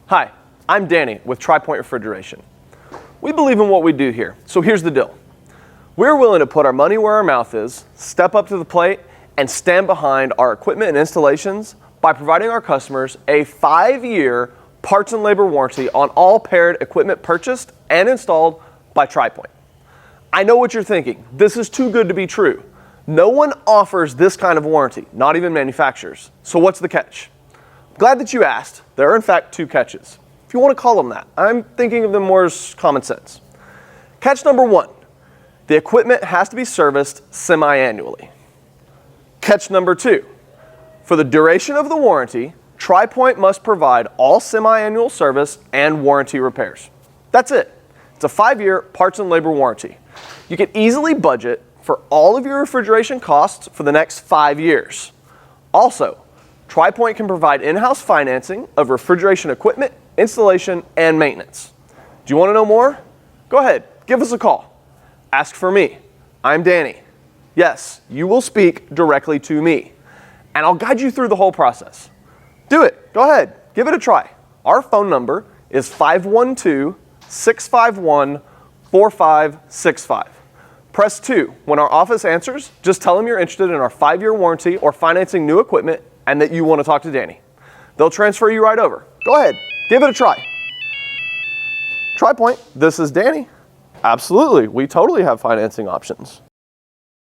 Hi, I'm Danny with TriPoint Refrigeration. We believe in what we do here, so here's the deal. We're willing to put our money where our mouth is, step up to the plate, and stand behind our equipment and installations by providing our customers a 5-year parts and labor warranty on all paired equipment purchased and installed by TriPoint. I know what you're thinking. This is too good to be true. No one offers this kind of warranty, not even manufacturers. So what's the catch? Glad that you asked. There are in fact 2 catches, if you want to call them that. I'm thinking of them more as common sense. Catch number 1, the equipment has to be serviced semi-annually. Catch number 2, for the duration of the warranty, TriPoint must provide all semi-annual service and warranty repairs. That's it. It's a 5-year parts and labor warranty. You can easily budget for all of your refrigeration costs for the next 5 years. Also, TriPoint can provide in-house financing of refrigeration equipment, installation, and maintenance. Do you want to know more? Go ahead, give us a call. Ask for me. I'm Danny. Yes, you will speak directly to me, and I'll guide you through the whole process. Do it. Go ahead. Give it a try. Our phone number is 512-651-4565. Press 2. When our office answers, just tell them you're interested in our 5-year warranty or financing new equipment and that you want to talk to Danny. They'll transfer you right over. Go ahead. Give it a try. TriPoint, this is Danny. Absolutely. We totally have financing options.